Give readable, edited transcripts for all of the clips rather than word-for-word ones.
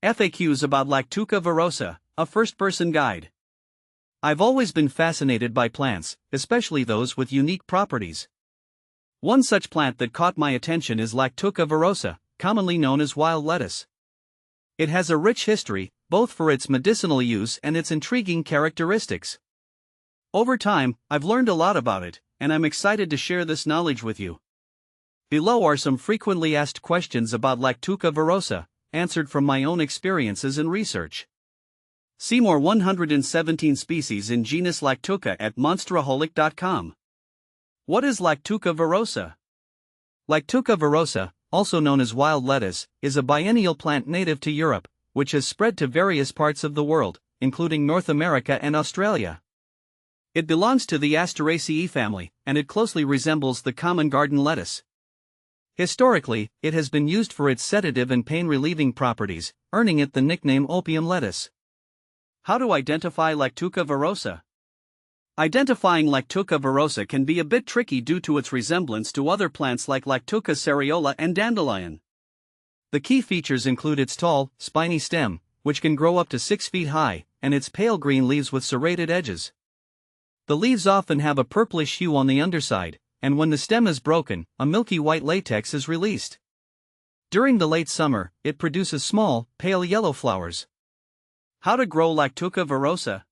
FAQs about Lactuca virosa, a first-person guide. I've always been fascinated by plants, especially those with unique properties. One such plant that caught my attention is Lactuca virosa, commonly known as wild lettuce. It has a rich history, both for its medicinal use and its intriguing characteristics. Over time, I've learned a lot about it, and I'm excited to share this knowledge with you. Below are some frequently asked questions about Lactuca virosa, answered from my own experiences and research. See more 117 species in genus Lactuca at monsteraholic.com. What is Lactuca virosa? Lactuca virosa, also known as wild lettuce, is a biennial plant native to Europe, which has spread to various parts of the world, including North America and Australia. It belongs to the Asteraceae family, and it closely resembles the common garden lettuce. Historically, it has been used for its sedative and pain-relieving properties, earning it the nickname opium lettuce. How to identify Lactuca virosa? Identifying Lactuca virosa can be a bit tricky due to its resemblance to other plants like Lactuca cereola and dandelion. The key features include its tall, spiny stem, which can grow up to 6 feet high, and its pale green leaves with serrated edges. The leaves often have a purplish hue on the underside, and when the stem is broken, a milky white latex is released. During the late summer, it produces small, pale yellow flowers. How to grow Lactuca virosa?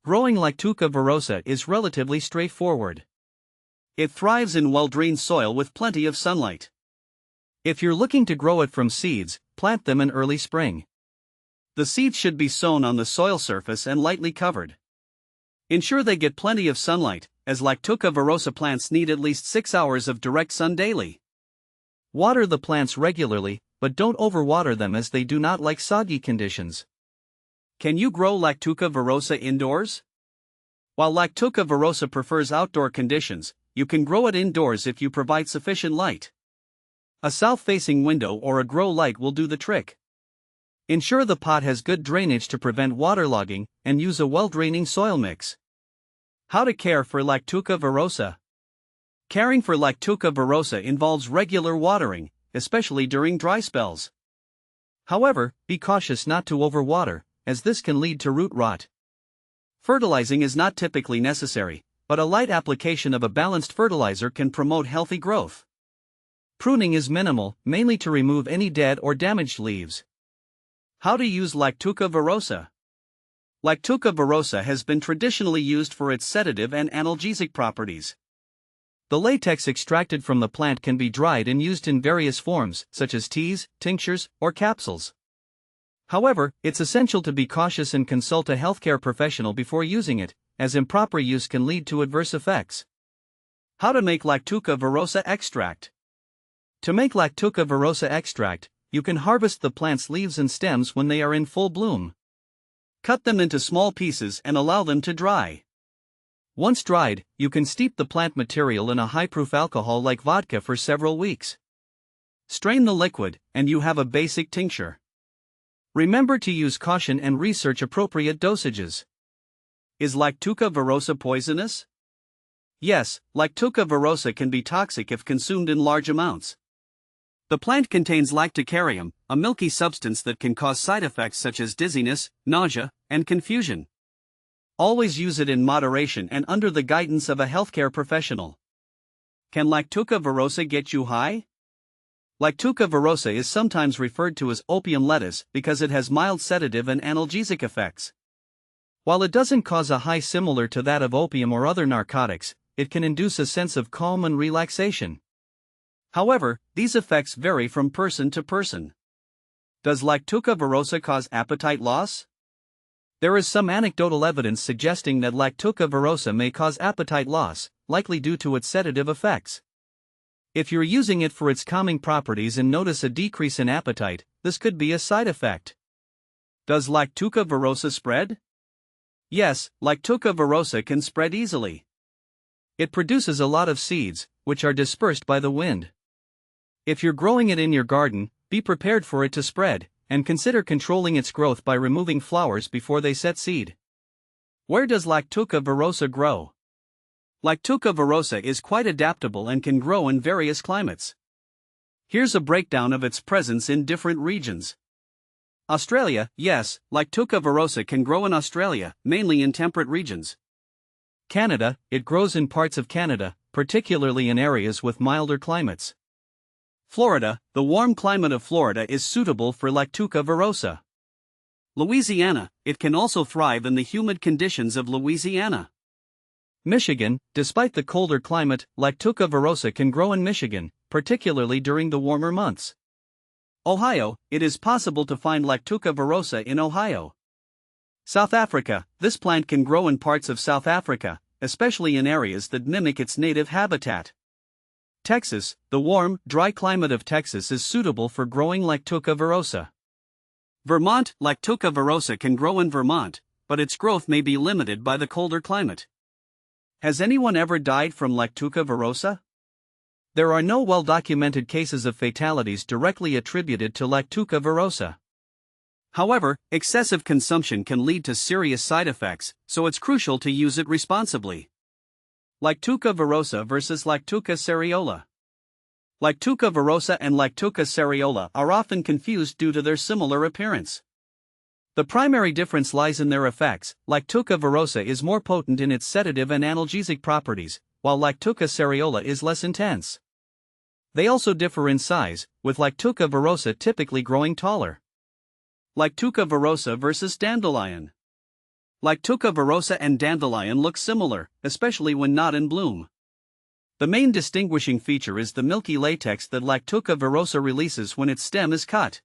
Growing Lactuca virosa is relatively straightforward. It thrives in well-drained soil with plenty of sunlight. If you're looking to grow it from seeds, plant them in early spring. The seeds should be sown on the soil surface and lightly covered. Ensure they get plenty of sunlight, as Lactuca virosa plants need at least 6 hours of direct sun daily. Water the plants regularly, but don't overwater them as they do not like soggy conditions. Can you grow Lactuca virosa indoors? While Lactuca virosa prefers outdoor conditions, you can grow it indoors if you provide sufficient light. A south-facing window or a grow light will do the trick. Ensure the pot has good drainage to prevent waterlogging, and use a well-draining soil mix. How to care for Lactuca virosa? Caring for Lactuca virosa involves regular watering, especially during dry spells. However, be cautious not to overwater, as this can lead to root rot. Fertilizing is not typically necessary, but a light application of a balanced fertilizer can promote healthy growth. Pruning is minimal, mainly to remove any dead or damaged leaves. How to use Lactuca virosa? Lactuca virosa has been traditionally used for its sedative and analgesic properties. The latex extracted from the plant can be dried and used in various forms, such as teas, tinctures, or capsules. However, it's essential to be cautious and consult a healthcare professional before using it, as improper use can lead to adverse effects. How to make Lactuca virosa extract? To make Lactuca virosa extract, you can harvest the plant's leaves and stems when they are in full bloom. Cut them into small pieces and allow them to dry. Once dried, you can steep the plant material in a high-proof alcohol like vodka for several weeks. Strain the liquid, and you have a basic tincture. Remember to use caution and research appropriate dosages. Is Lactuca virosa poisonous? Yes, Lactuca virosa can be toxic if consumed in large amounts. The plant contains lactucarium, a milky substance that can cause side effects such as dizziness, nausea, and confusion. Always use it in moderation and under the guidance of a healthcare professional. Can Lactuca virosa get you high? Lactuca virosa is sometimes referred to as opium lettuce because it has mild sedative and analgesic effects. While it doesn't cause a high similar to that of opium or other narcotics, it can induce a sense of calm and relaxation. However, these effects vary from person to person. Does Lactuca virosa cause appetite loss? There is some anecdotal evidence suggesting that Lactuca virosa may cause appetite loss, likely due to its sedative effects. If you're using it for its calming properties and notice a decrease in appetite, this could be a side effect. Does Lactuca virosa spread? Yes, Lactuca virosa can spread easily. It produces a lot of seeds, which are dispersed by the wind. If you're growing it in your garden, be prepared for it to spread, and consider controlling its growth by removing flowers before they set seed. Where does Lactuca virosa grow? Lactuca virosa is quite adaptable and can grow in various climates. Here's a breakdown of its presence in different regions. Australia, yes, Lactuca virosa can grow in Australia, mainly in temperate regions. Canada, it grows in parts of Canada, particularly in areas with milder climates. Florida, the warm climate of Florida is suitable for Lactuca virosa. Louisiana, it can also thrive in the humid conditions of Louisiana. Michigan, despite the colder climate, Lactuca virosa can grow in Michigan, particularly during the warmer months. Ohio, it is possible to find Lactuca virosa in Ohio. South Africa, this plant can grow in parts of South Africa, especially in areas that mimic its native habitat. Texas, the warm, dry climate of Texas is suitable for growing Lactuca virosa. Vermont, Lactuca virosa can grow in Vermont, but its growth may be limited by the colder climate. Has anyone ever died from Lactuca virosa? There are no well-documented cases of fatalities directly attributed to Lactuca virosa. However, excessive consumption can lead to serious side effects, so it's crucial to use it responsibly. Lactuca virosa versus Lactuca cereola. Lactuca virosa and Lactuca cereola are often confused due to their similar appearance. The primary difference lies in their effects. Lactuca virosa is more potent in its sedative and analgesic properties, while Lactuca cereola is less intense. They also differ in size, with Lactuca virosa typically growing taller. Lactuca virosa versus dandelion. Lactuca virosa and dandelion look similar, especially when not in bloom. The main distinguishing feature is the milky latex that Lactuca virosa releases when its stem is cut.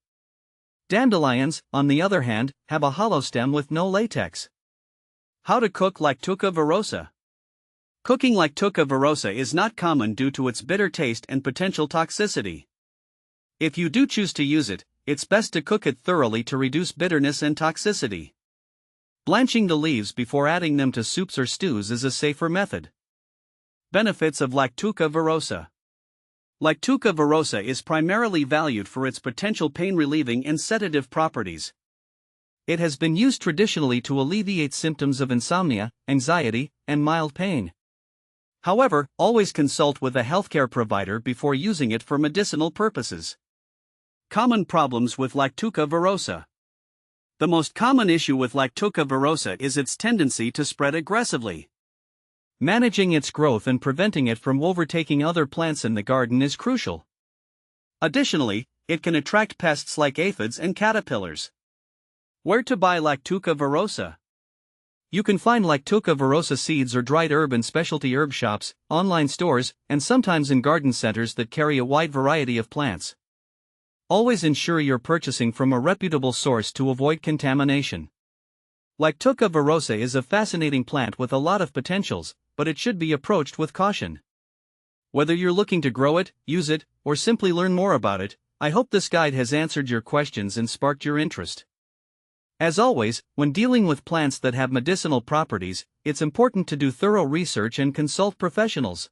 Dandelions, on the other hand, have a hollow stem with no latex. How to cook Lactuca virosa? Cooking Lactuca virosa is not common due to its bitter taste and potential toxicity. If you do choose to use it, it's best to cook it thoroughly to reduce bitterness and toxicity. Blanching the leaves before adding them to soups or stews is a safer method. Benefits of Lactuca virosa. Lactuca virosa is primarily valued for its potential pain-relieving and sedative properties. It has been used traditionally to alleviate symptoms of insomnia, anxiety, and mild pain. However, always consult with a healthcare provider before using it for medicinal purposes. Common problems with Lactuca virosa. The most common issue with Lactuca virosa is its tendency to spread aggressively. Managing its growth and preventing it from overtaking other plants in the garden is crucial. Additionally, it can attract pests like aphids and caterpillars. Where to buy Lactuca virosa? You can find Lactuca virosa seeds or dried herb in specialty herb shops, online stores, and sometimes in garden centers that carry a wide variety of plants. Always ensure you're purchasing from a reputable source to avoid contamination. Lactuca virosa is a fascinating plant with a lot of potentials, but it should be approached with caution. Whether you're looking to grow it, use it, or simply learn more about it, I hope this guide has answered your questions and sparked your interest. As always, when dealing with plants that have medicinal properties, it's important to do thorough research and consult professionals.